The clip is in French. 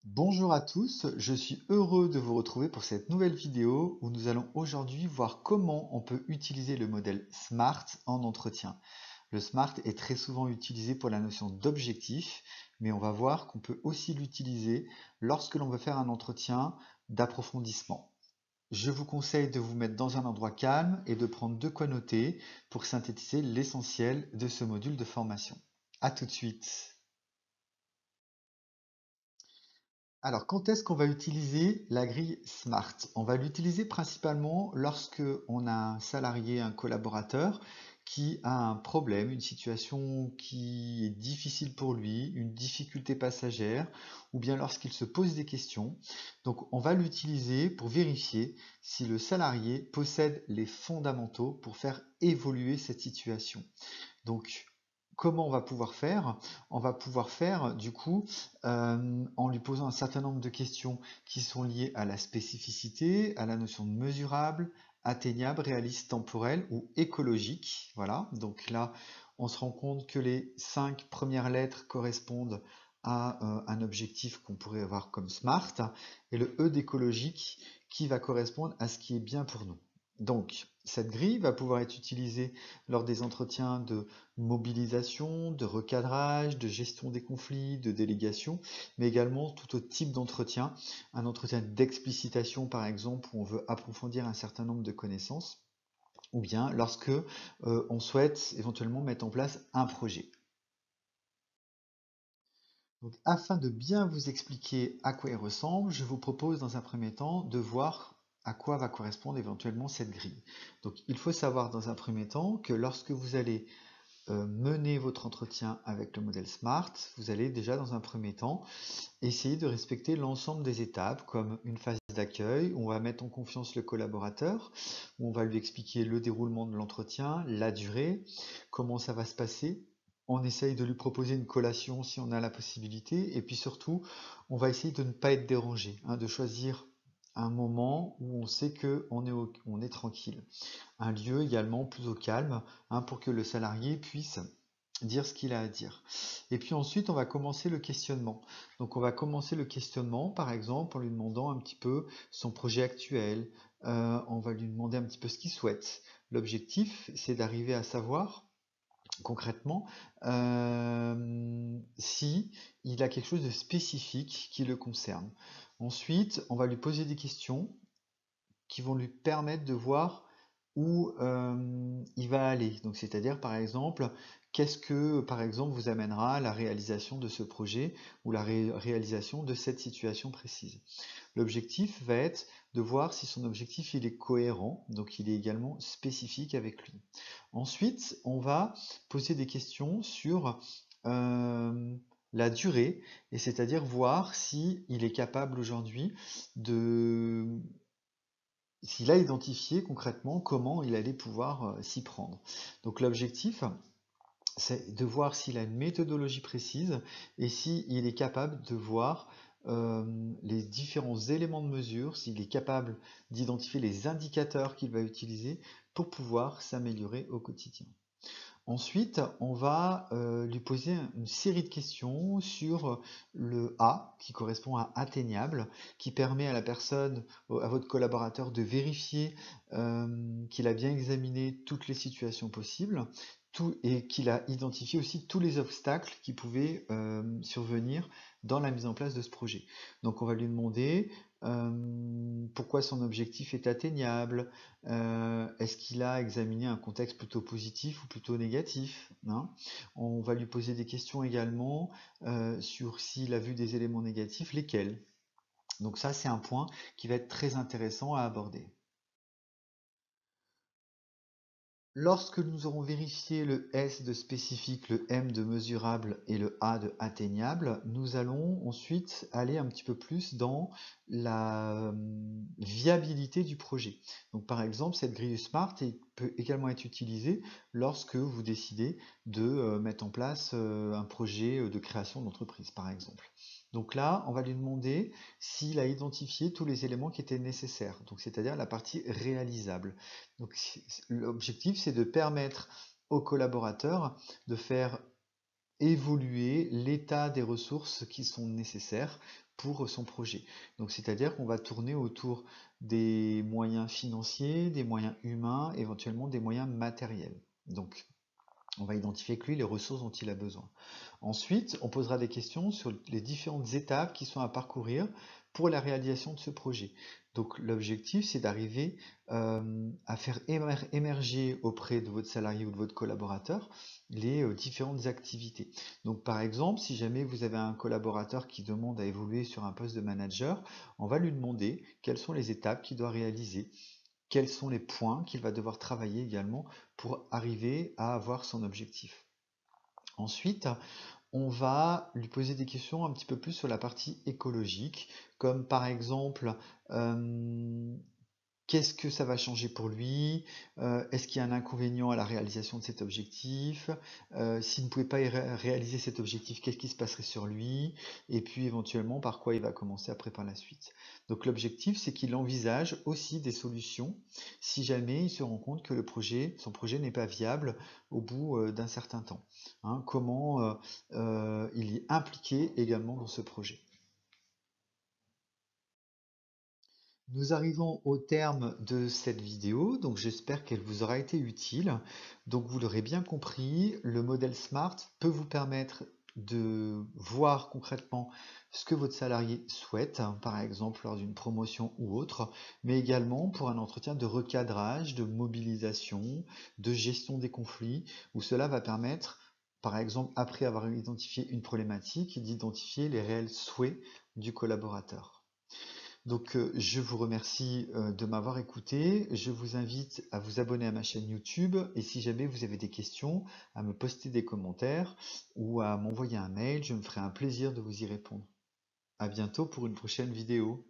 Bonjour à tous, je suis heureux de vous retrouver pour cette nouvelle vidéo où nous allons aujourd'hui voir comment on peut utiliser le modèle SMART en entretien. Le SMART est très souvent utilisé pour la notion d'objectif, mais on va voir qu'on peut aussi l'utiliser lorsque l'on veut faire un entretien d'approfondissement. Je vous conseille de vous mettre dans un endroit calme et de prendre de quoi noter pour synthétiser l'essentiel de ce module de formation. A tout de suite. Alors, quand est-ce qu'on va utiliser la grille SMART? On va l'utiliser principalement lorsque on a un salarié, un collaborateur qui a un problème, une situation qui est difficile pour lui, une difficulté passagère, ou bien lorsqu'il se pose des questions. Donc, on va l'utiliser pour vérifier si le salarié possède les fondamentaux pour faire évoluer cette situation. Donc, comment on va pouvoir faire? On va pouvoir faire du coup en lui posant un certain nombre de questions qui sont liées à la spécificité, à la notion de mesurable, atteignable, réaliste, temporel ou écologique. Voilà, donc là, on se rend compte que les 5 premières lettres correspondent à un objectif qu'on pourrait avoir comme SMART et le E d'écologique qui va correspondre à ce qui est bien pour nous. Donc, cette grille va pouvoir être utilisée lors des entretiens de mobilisation, de recadrage, de gestion des conflits, de délégation, mais également tout autre type d'entretien. Un entretien d'explicitation, par exemple, où on veut approfondir un certain nombre de connaissances, ou bien lorsque on souhaite éventuellement mettre en place un projet. Donc, afin de bien vous expliquer à quoi il ressemble, je vous propose dans un premier temps de voir à quoi va correspondre éventuellement cette grille. Donc, il faut savoir dans un premier temps que lorsque vous allez mener votre entretien avec le modèle SMART, vous allez déjà dans un premier temps essayer de respecter l'ensemble des étapes comme une phase d'accueil où on va mettre en confiance le collaborateur, où on va lui expliquer le déroulement de l'entretien, la durée, comment ça va se passer. On essaye de lui proposer une collation si on a la possibilité et puis surtout on va essayer de ne pas être dérangé, hein, de choisir un moment où on sait on est tranquille. Un lieu également plus au calme, hein, pour que le salarié puisse dire ce qu'il a à dire. Et puis ensuite, on va commencer le questionnement. Donc on va commencer le questionnement, par exemple, en lui demandant un petit peu son projet actuel. On va lui demander un petit peu ce qu'il souhaite. L'objectif, c'est d'arriver à savoir concrètement si il a quelque chose de spécifique qui le concerne. Ensuite, on va lui poser des questions qui vont lui permettre de voir où il va aller. Donc, c'est-à-dire, par exemple, qu'est-ce que, par exemple, vous amènera à la réalisation de ce projet ou la réalisation de cette situation précise. L'objectif va être de voir si son objectif il est cohérent, donc il est également spécifique avec lui. Ensuite, on va poser des questions sur la durée, et c'est-à-dire voir si il est capable aujourd'hui de s'il a identifié concrètement comment il allait pouvoir s'y prendre. Donc l'objectif, c'est de voir s'il a une méthodologie précise et s'il est capable de voir les différents éléments de mesure, s'il est capable d'identifier les indicateurs qu'il va utiliser pour pouvoir s'améliorer au quotidien. Ensuite, on va lui poser une série de questions sur le A, qui correspond à atteignable, qui permet à la personne, à votre collaborateur, de vérifier qu'il a bien examiné toutes les situations possibles et qu'il a identifié aussi tous les obstacles qui pouvaient survenir dans la mise en place de ce projet. Donc on va lui demander pourquoi son objectif est atteignable, est-ce qu'il a examiné un contexte plutôt positif ou plutôt négatif, hein? On va lui poser des questions également sur s'il a vu des éléments négatifs, lesquels. Donc ça, c'est un point qui va être très intéressant à aborder. Lorsque nous aurons vérifié le S de spécifique, le M de mesurable et le A de atteignable, nous allons ensuite aller un petit peu plus dans la viabilité du projet. Donc par exemple, cette grille SMART peut également être utilisée lorsque vous décidez de mettre en place un projet de création d'entreprise, par exemple. Donc là, on va lui demander s'il a identifié tous les éléments qui étaient nécessaires, donc c'est-à-dire la partie réalisable. Donc l'objectif, c'est de permettre aux collaborateurs de faire évoluer l'état des ressources qui sont nécessaires pour son projet. Donc, c'est-à-dire qu'on va tourner autour des moyens financiers, des moyens humains, éventuellement des moyens matériels. Donc, on va identifier avec lui les ressources dont il a besoin. Ensuite, on posera des questions sur les différentes étapes qui sont à parcourir pour la réalisation de ce projet. Donc l'objectif, c'est d'arriver à faire émerger auprès de votre salarié ou de votre collaborateur les différentes activités. Donc par exemple, si jamais vous avez un collaborateur qui demande à évoluer sur un poste de manager, on va lui demander quelles sont les étapes qu'il doit réaliser, quels sont les points qu'il va devoir travailler également pour arriver à avoir son objectif. Ensuite, on va lui poser des questions un petit peu plus sur la partie écologique, comme par exemple, euh, qu'est-ce que ça va changer pour lui? Est-ce qu'il y a un inconvénient à la réalisation de cet objectif? S'il ne pouvait pas réaliser cet objectif, qu'est-ce qui se passerait sur lui? Et puis éventuellement, par quoi il va commencer après par la suite. Donc l'objectif, c'est qu'il envisage aussi des solutions si jamais il se rend compte que son projet n'est pas viable au bout d'un certain temps. Hein, comment il est impliqué également dans ce projet. Nous arrivons au terme de cette vidéo, donc j'espère qu'elle vous aura été utile. Donc vous l'aurez bien compris, le modèle SMART peut vous permettre de voir concrètement ce que votre salarié souhaite, hein, par exemple lors d'une promotion ou autre, mais également pour un entretien de recadrage, de mobilisation, de gestion des conflits, où cela va permettre, par exemple, après avoir identifié une problématique, d'identifier les réels souhaits du collaborateur. Donc, je vous remercie de m'avoir écouté. Je vous invite à vous abonner à ma chaîne YouTube et si jamais vous avez des questions, à me poster des commentaires ou à m'envoyer un mail. Je me ferai un plaisir de vous y répondre. À bientôt pour une prochaine vidéo.